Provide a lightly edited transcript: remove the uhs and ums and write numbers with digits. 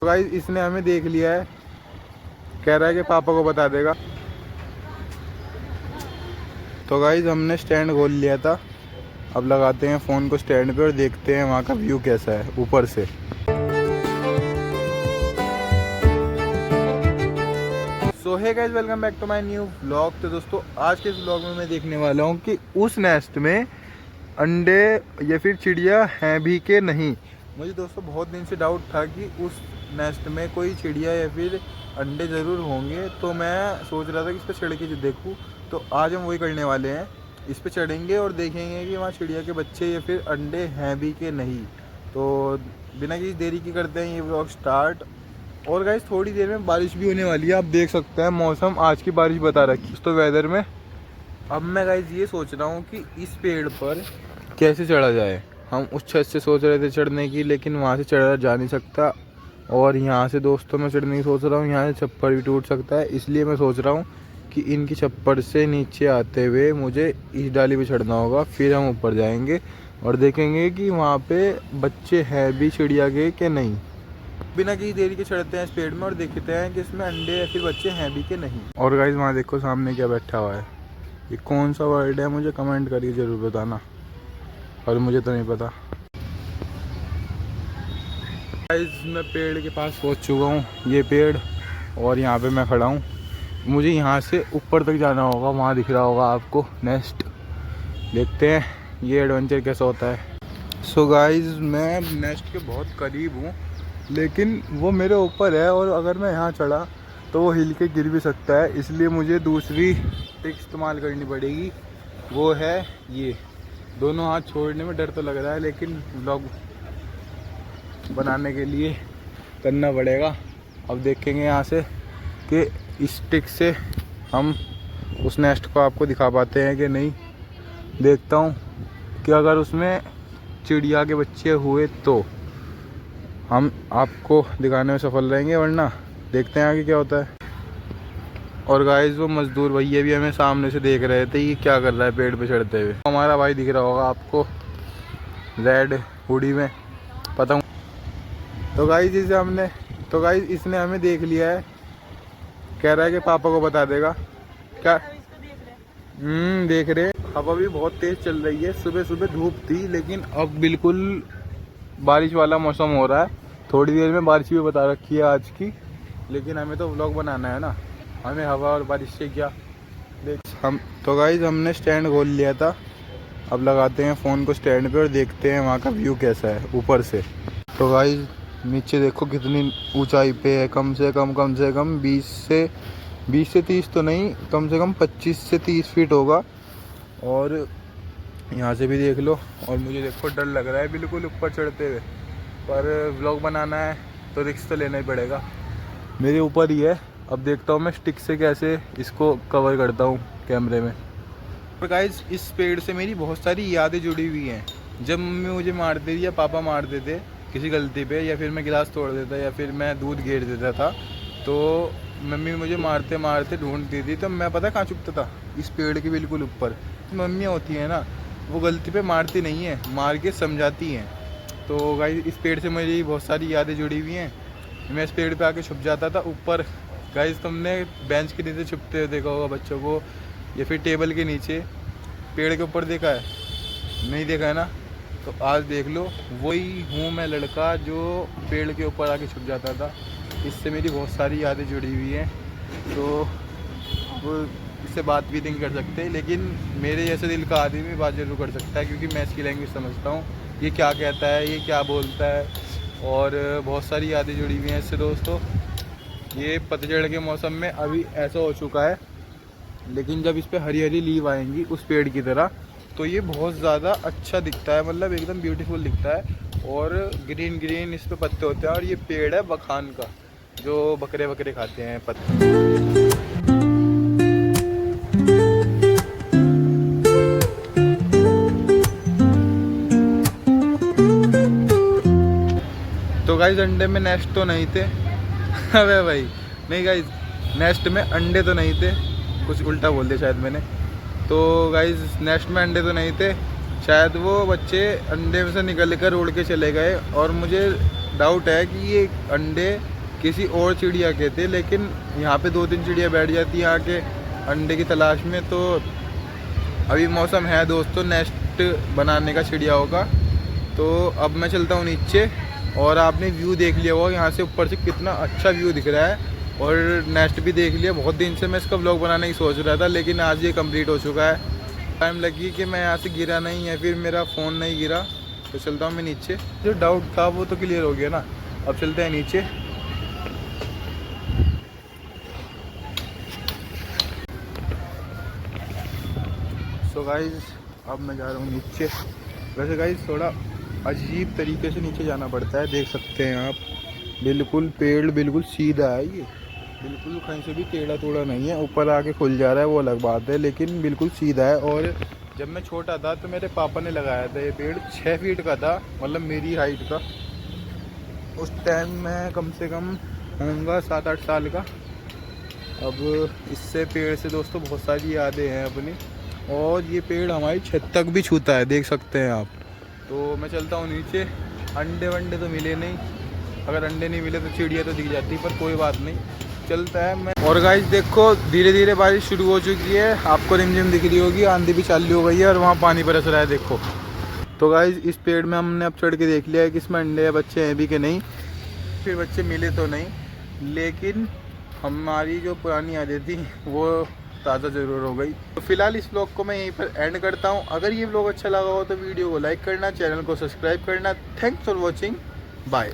तो गाइस इसने हमें देख लिया है, कह रहा है कि पापा को बता देगा। तो गाइस हमने स्टैंड खोल लिया था, अब लगाते हैं फ़ोन को स्टैंड पे और देखते हैं वहाँ का व्यू कैसा है ऊपर से। So hey guys, welcome back to my new vlog. तो दोस्तों आज के इस व्लॉग में मैं देखने वाला हूँ कि उस नेस्ट में अंडे या फिर चिड़िया हैं भी कि नहीं। मुझे दोस्तों बहुत दिन से डाउट था कि उस नेस्ट में कोई चिड़िया या फिर अंडे ज़रूर होंगे, तो मैं सोच रहा था कि इस पर चढ़ के देखूँ। तो आज हम वही करने वाले हैं, इस पर चढ़ेंगे और देखेंगे कि वहाँ चिड़िया के बच्चे या फिर अंडे हैं भी कि नहीं। तो बिना किसी देरी की करते हैं ये व्लॉग स्टार्ट। और गाइस थोड़ी देर में बारिश भी होने वाली है, आप देख सकते हैं मौसम आज की बारिश बता रखी है तो वेदर में। अब मैं गाइस ये सोच रहा हूँ कि इस पेड़ पर कैसे चढ़ा जाए। हम उस छत से सोच रहे थे चढ़ने की, लेकिन वहाँ से चढ़ा जा नहीं सकता। और यहाँ से दोस्तों मैं चढ़ने की सोच रहा हूँ, यहाँ से छप्पर भी टूट सकता है। इसलिए मैं सोच रहा हूँ कि इनकी छप्पर से नीचे आते हुए मुझे इस डाली पे चढ़ना होगा, फिर हम ऊपर जाएंगे और देखेंगे कि वहाँ पे बच्चे हैं भी चिड़िया के कि नहीं। बिना किसी देरी के चढ़ते हैं इस पेड़ में और देखते हैं कि इसमें अंडे या फिर बच्चे हैं भी कि नहीं। और गाइस वहाँ देखो सामने क्या बैठा हुआ है, ये कौन सा वर्ड है मुझे कमेंट करके ज़रूर बताना, और मुझे तो नहीं पता। गाइस मैं पेड़ के पास पहुँच चुका हूँ, ये पेड़, और यहाँ पे मैं खड़ा हूँ। मुझे यहाँ से ऊपर तक जाना होगा, वहाँ दिख रहा होगा आपको नेस्ट। देखते हैं ये एडवेंचर कैसा होता है। सो गाइस मैं नेस्ट के बहुत करीब हूँ, लेकिन वो मेरे ऊपर है और अगर मैं यहाँ चढ़ा तो वो हिल के गिर भी सकता है। इसलिए मुझे दूसरी ट्रिक इस्तेमाल करनी पड़ेगी, वो है ये। दोनों हाथ छोड़ने में डर तो लग रहा है, लेकिन व्लॉग बनाने के लिए करना पड़ेगा। अब देखेंगे यहाँ से कि इस ट्रिक से हम उस नेस्ट को आपको दिखा पाते हैं कि नहीं। देखता हूँ कि अगर उसमें चिड़िया के बच्चे हुए तो हम आपको दिखाने में सफल रहेंगे, वरना देखते हैं आगे क्या होता है। और गाइस वो मज़दूर भैया भी हमें सामने से देख रहे थे कि क्या कर रहा है पेड़ पे चढ़ते हुए। हमारा भाई दिख रहा होगा आपको रेड हुडी में, पता हूँ। तो गाइस इसने हमें देख लिया है, कह रहा है कि पापा को बता देगा। क्या देख रहे। हवा भी बहुत तेज़ चल रही है, सुबह सुबह धूप थी लेकिन अब बिल्कुल बारिश वाला मौसम हो रहा है। थोड़ी देर में बारिश भी बता रखी है आज की, लेकिन हमें तो व्लॉग बनाना है ना, हमें हवा और बारिश से क्या। देख हम तो गाइस हमने स्टैंड खोल लिया था, अब लगाते हैं फ़ोन को स्टैंड पे और देखते हैं वहाँ का व्यू कैसा है ऊपर से। तो गाइस नीचे देखो कितनी ऊंचाई पे है, कम से कम 20 से 30 तो नहीं, कम से कम 25 से 30 फीट होगा। और यहाँ से भी देख लो। और मुझे देखो डर लग रहा है बिल्कुल ऊपर चढ़ते हुए, पर व्लॉग बनाना है तो रिस्क तो लेना ही पड़ेगा। मेरे ऊपर ही है, अब देखता हूँ मैं स्टिक से कैसे इसको कवर करता हूँ कैमरे में। पर गाइस इस पेड़ से मेरी बहुत सारी यादें जुड़ी हुई हैं। जब मम्मी मुझे मारती थी या पापा मारते थे किसी गलती पे, या फिर मैं गिलास तोड़ देता या फिर मैं दूध गिर देता था, तो मम्मी मुझे मारते मारते ढूंढती थी। तो मैं पता कहाँ छुपता था, इस पेड़ के बिल्कुल ऊपर। तो मम्मियाँ होती हैं ना, वो गलती पे मारती नहीं है, मार के समझाती हैं। तो गाइस इस पेड़ से मेरी बहुत सारी यादें जुड़ी हुई हैं। मैं इस पेड़ पे आके छुप जाता था ऊपर। गाइस तुमने बेंच के नीचे छुपते हुए देखा होगा बच्चों को, या फिर टेबल के नीचे। पेड़ के ऊपर देखा है? नहीं देखा है ना? तो आज देख लो, वही हूँ मैं लड़का जो पेड़ के ऊपर आके छुप जाता था। इससे मेरी बहुत सारी यादें जुड़ी हुई हैं। तो वो इससे बात भी नहीं कर सकते, लेकिन मेरे जैसे दिल का आदमी बात जरूर कर सकता है, क्योंकि मैं इसकी लैंग्वेज समझता हूँ, ये क्या कहता है, ये क्या बोलता है। और बहुत सारी यादें जुड़ी हुई हैं इससे दोस्तों। ये पतझड़ के मौसम में अभी ऐसा हो चुका है, लेकिन जब इस पे हरी हरी लीव आएंगी उस पेड़ की तरह, तो ये बहुत ज़्यादा अच्छा दिखता है, मतलब एकदम ब्यूटीफुल दिखता है। और ग्रीन ग्रीन इस पे पत्ते होते हैं। और ये पेड़ है बखान का, जो बकरे बकरे खाते हैं पत्ते। तो गाइस अंडे में नेस्ट तो नहीं थे। अबे भाई नहीं गाइस, नेस्ट में अंडे तो नहीं थे, कुछ उल्टा बोल दिया शायद मैंने। तो गाइस नेस्ट में अंडे तो नहीं थे, शायद वो बच्चे अंडे में से निकल कर उड़ के चले गए। और मुझे डाउट है कि ये अंडे किसी और चिड़िया के थे, लेकिन यहाँ पे 2-3 चिड़िया बैठ जाती हैं आके अंडे की तलाश में। तो अभी मौसम है दोस्तों नेस्ट बनाने का चिड़ियाओं का। तो अब मैं चलता हूँ नीचे, और आपने व्यू देख लिया होगा यहाँ से ऊपर से कितना अच्छा व्यू दिख रहा है, और नेस्ट भी देख लिया। बहुत दिन से मैं इसका व्लॉग बनाने की सोच रहा था, लेकिन आज ये कंप्लीट हो चुका है। टाइम लगी कि मैं यहाँ से गिरा नहीं या फिर मेरा फ़ोन नहीं गिरा। तो चलता हूँ मैं नीचे, जो डाउट था वो तो क्लियर हो गया ना। अब चलते हैं नीचे। सो गाइज अब मैं जा रहा हूँ नीचे। वैसे गाइज थोड़ा अजीब तरीके से नीचे जाना पड़ता है, देख सकते हैं आप। बिल्कुल पेड़ बिल्कुल सीधा है, ये बिल्कुल कहीं से भी टेढ़ा टोड़ा नहीं है। ऊपर आके खुल जा रहा है वो अलग बात है, लेकिन बिल्कुल सीधा है। और जब मैं छोटा था तो मेरे पापा ने लगाया था ये पेड़, 6 फीट का था, मतलब मेरी हाइट का। उस टाइम मैं कम से कम होऊंगा 7-8 साल का। अब इससे पेड़ से दोस्तों बहुत सारी यादें हैं अपनी, और ये पेड़ हमारी छत तक भी छूता है, देख सकते हैं आप। तो मैं चलता हूँ नीचे। अंडे वंडे तो मिले नहीं, अगर अंडे नहीं मिले तो चिड़िया तो दिख जाती, पर कोई बात नहीं, चलता है मैं। और गाइस देखो धीरे धीरे बारिश शुरू हो चुकी है, आपको रिमझिम दिख रही होगी, आंधी भी चालू हो गई है और वहाँ पानी बरस रहा है, देखो। तो गाइस इस पेड़ में हमने अब चढ़ के देख लिया है कि इसमें अंडे या बच्चे हैं भी कि नहीं। फिर बच्चे मिले तो नहीं, लेकिन हमारी जो पुरानी यादें थी वो ताज़ा ज़रूर हो गई। तो फिलहाल इस व्लॉग को मैं यहीं पर एंड करता हूँ। अगर ये व्लॉग अच्छा लगा हो तो वीडियो को लाइक करना, चैनल को सब्सक्राइब करना। Thanks for watching, bye.